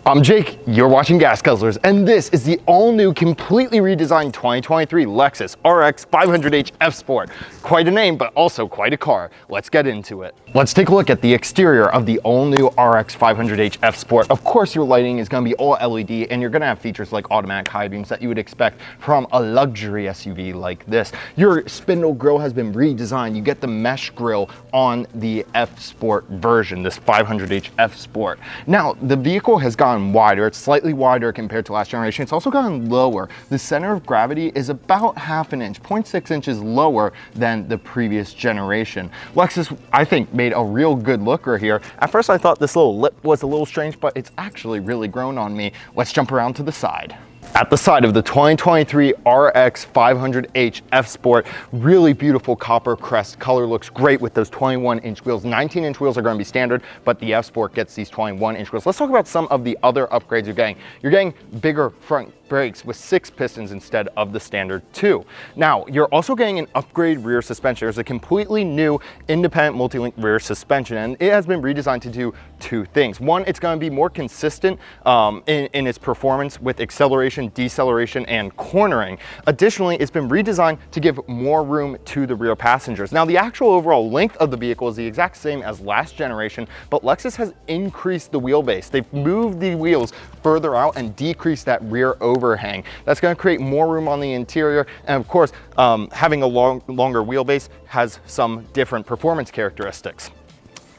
I'm Jake, you're watching Gas Guzzlers, and this is the all-new, completely redesigned 2023 Lexus RX 500h F Sport. Quite a name, but also quite a car. Let's get into it. Let's take a look at the exterior of the all-new RX 500h F Sport. Of course, your lighting is going to be all LED, and you're going to have features like automatic high beams that you would expect from a luxury SUV like this. Your spindle grille has been redesigned. You get the mesh grille on the F Sport version, this 500h F Sport. Now, the vehicle has gone wider. It's slightly wider compared to last generation. It's also gotten lower. The center of gravity is about half an inch, 0.6 inches lower than the previous generation. Lexus, I think, made a real good looker here. At first, I thought this little lip was a little strange, but it's actually really grown on me. Let's jump around to the side. At the side of the 2023 RX 500h F Sport, really beautiful copper crest color, looks great with those 21-inch wheels. 19-inch wheels are going to be standard, but the F Sport gets these 21-inch wheels. Let's talk about some of the other upgrades you're getting. You're getting bigger front brakes with 6 pistons instead of the standard 2. Now, you're also getting an upgrade rear suspension. There's a completely new independent multi-link rear suspension, and it has been redesigned to do 2 things. One, it's going to be more consistent in its performance with acceleration, deceleration, and cornering. Additionally, it's been redesigned to give more room to the rear passengers. Now, the actual overall length of the vehicle is the exact same as last generation, but Lexus has increased the wheelbase. They've moved the wheels further out and decreased that rear overhang. That's going to create more room on the interior, and of course, having a longer wheelbase has some different performance characteristics.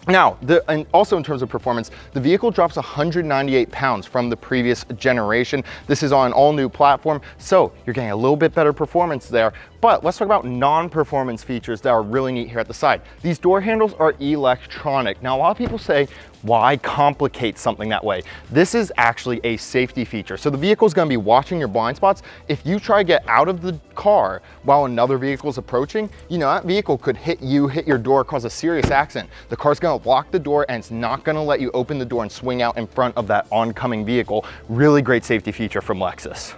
Now, and also in terms of performance, the vehicle drops 198 pounds from the previous generation. This is on an all-new platform, so you're getting a little bit better performance there. But let's talk about non-performance features that are really neat here at the side. These door handles are electronic. Now, a lot of people say, why complicate something that way? This is actually a safety feature. So the vehicle is going to be watching your blind spots. If you try to get out of the car while another vehicle is approaching, you know, that vehicle could hit you, hit your door, cause a serious accident. The car's going to lock the door, and it's not going to let you open the door and swing out in front of that oncoming vehicle. Really great safety feature from Lexus.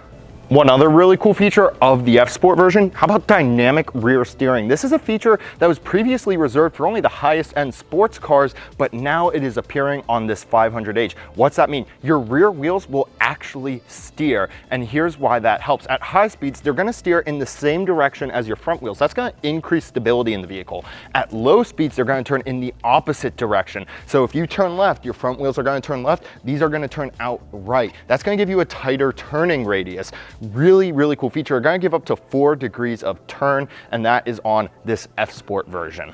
One other really cool feature of the F Sport version, how about dynamic rear steering? This is a feature that was previously reserved for only the highest end sports cars, but now it is appearing on this 500h. What's that mean? Your rear wheels will actually steer, and here's why that helps. At high speeds, they're gonna steer in the same direction as your front wheels. That's gonna increase stability in the vehicle. At low speeds, they're gonna turn in the opposite direction. So if you turn left, your front wheels are gonna turn left, these are gonna turn out right. That's gonna give you a tighter turning radius. Really, really cool feature. We're going to give up to 4 degrees of turn, and that is on this F Sport version.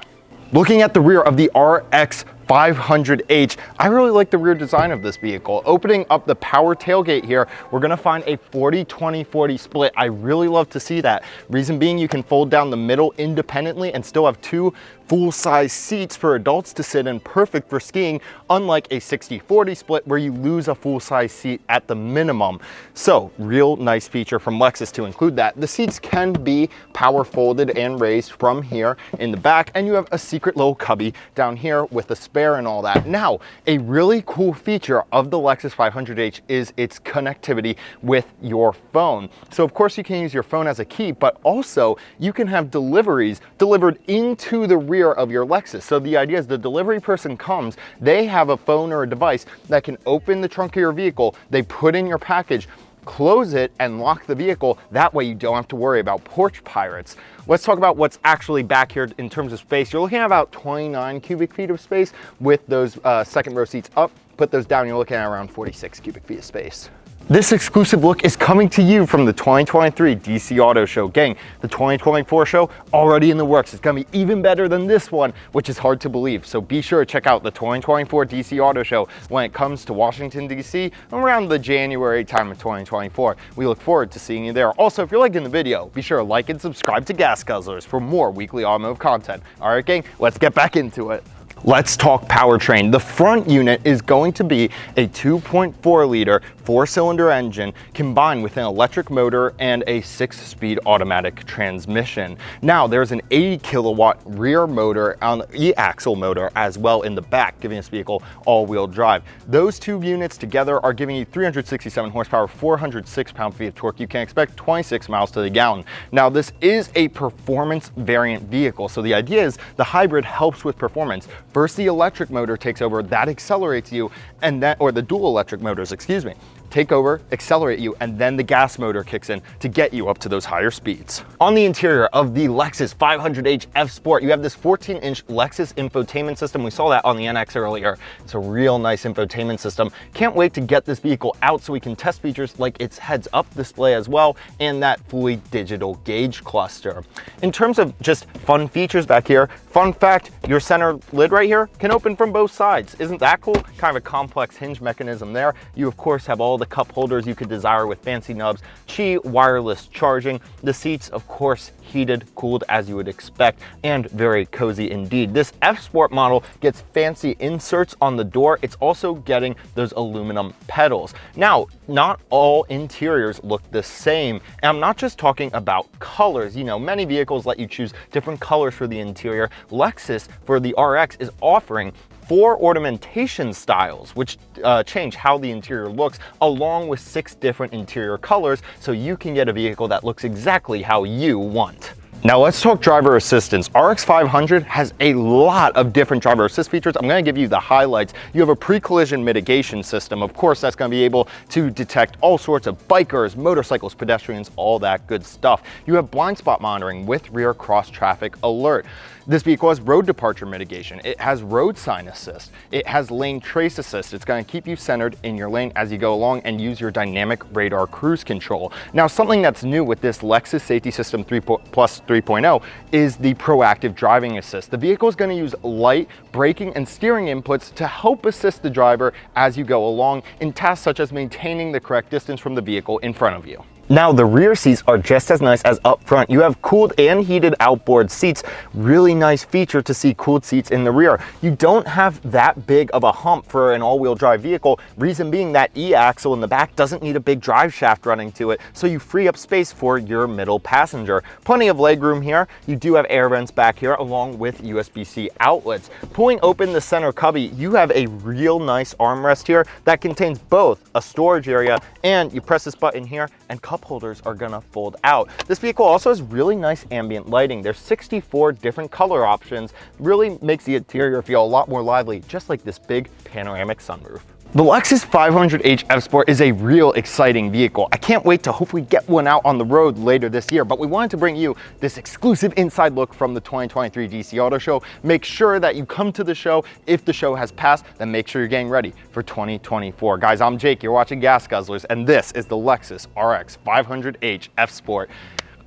Looking at the rear of the RX 500h, I really like the rear design of this vehicle. Opening up the power tailgate here, we're gonna find a 40-20-40 split. I really love to see that. Reason being, you can fold down the middle independently and still have 2 full-size seats for adults to sit in, perfect for skiing, unlike a 60-40 split where you lose a full-size seat at the minimum. So, real nice feature from Lexus to include that. The seats can be power folded and raised from here in the back, and you have a secret little cubby down here with a spare and all that. Now, a really cool feature of the Lexus 500h is its connectivity with your phone. So of course you can use your phone as a key, but also you can have deliveries delivered into the rear of your Lexus. So the idea is the delivery person comes, they have a phone or a device that can open the trunk of your vehicle, they put in your package, close it, and lock the vehicle. That way you don't have to worry about porch pirates. Let's talk about what's actually back here in terms of space. You're looking at about 29 cubic feet of space with those second row seats up. Put those down, you're looking at around 46 cubic feet of space. This exclusive look is coming to you from the 2023 DC Auto Show. Gang, the 2024 show already in the works. It's gonna be even better than this one, which is hard to believe. So be sure to check out the 2024 DC Auto Show when it comes to Washington, DC, around the January time of 2024. We look forward to seeing you there. Also, if you're liking the video, be sure to like and subscribe to Gas Guzzlers for more weekly automotive content. All right, gang, let's get back into it. Let's talk powertrain. The front unit is going to be a 2.4 liter 4-cylinder engine combined with an electric motor and a 6-speed automatic transmission. Now, there's an 80 kilowatt rear motor on the e-axle motor as well in the back, giving this vehicle all-wheel drive. Those 2 units together are giving you 367 horsepower, 406 pound-feet of torque. You can expect 26 miles to the gallon. Now, this is a performance variant vehicle, so the idea is the hybrid helps with performance. First, the electric motor takes over, that accelerates you, and then, or the dual electric motors, excuse me, take over, accelerate you, and then the gas motor kicks in to get you up to those higher speeds. On the interior of the Lexus 500h F Sport, you have this 14-inch Lexus infotainment system. We saw that on the NX earlier. It's a real nice infotainment system. Can't wait to get this vehicle out so we can test features like its heads-up display as well, and that fully digital gauge cluster. In terms of just fun features back here, fun fact, your center lid right here can open from both sides. Isn't that cool? Kind of a complex hinge mechanism there. You of course have all the cup holders you could desire with fancy nubs, Qi wireless charging. The seats, of course, heated, cooled as you would expect, and very cozy indeed. This F Sport model gets fancy inserts on the door. It's also getting those aluminum pedals. Now, not all interiors look the same, and I'm not just talking about colors. You know, many vehicles let you choose different colors for the interior. Lexus, for the RX, is offering 4 ornamentation styles, which change how the interior looks, along with 6 different interior colors, so you can get a vehicle that looks exactly how you want. Now let's talk driver assistance. RX 500 has a lot of different driver assist features. I'm going to give you the highlights. You have a pre-collision mitigation system. Of course, that's going to be able to detect all sorts of bikers, motorcycles, pedestrians, all that good stuff. You have blind spot monitoring with rear cross traffic alert. This vehicle has road departure mitigation. It has road sign assist. It has lane trace assist. It's going to keep you centered in your lane as you go along and use your dynamic radar cruise control. Now, something that's new with this Lexus Safety System 3 Plus 3.0 is the proactive driving assist. The vehicle is going to use light braking and steering inputs to help assist the driver as you go along in tasks such as maintaining the correct distance from the vehicle in front of you. Now, the rear seats are just as nice as up front. You have cooled and heated outboard seats. Really nice feature to see cooled seats in the rear. You don't have that big of a hump for an all-wheel drive vehicle. Reason being that E-axle in the back doesn't need a big drive shaft running to it, so you free up space for your middle passenger. Plenty of legroom here. You do have air vents back here along with USB-C outlets. Pulling open the center cubby, you have a real nice armrest here that contains both a storage area, and you press this button here and cup holders are gonna fold out. This vehicle also has really nice ambient lighting. There's 64 different color options. Really makes the interior feel a lot more lively, just like this big panoramic sunroof. The Lexus 500h F Sport is a real exciting vehicle. I can't wait to hopefully get one out on the road later this year, but we wanted to bring you this exclusive inside look from the 2023 DC Auto Show. Make sure that you come to the show. If the show has passed, then make sure you're getting ready for 2024. Guys, I'm Jake, you're watching Gas Guzzlers, and this is the Lexus RX 500h F Sport.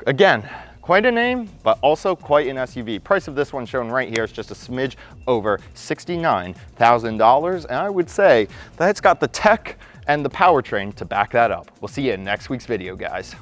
Again, quite a name, but also quite an SUV. Price of this one shown right here is just a smidge over $69,000, and I would say that it's got the tech and the powertrain to back that up. We'll see you in next week's video, guys.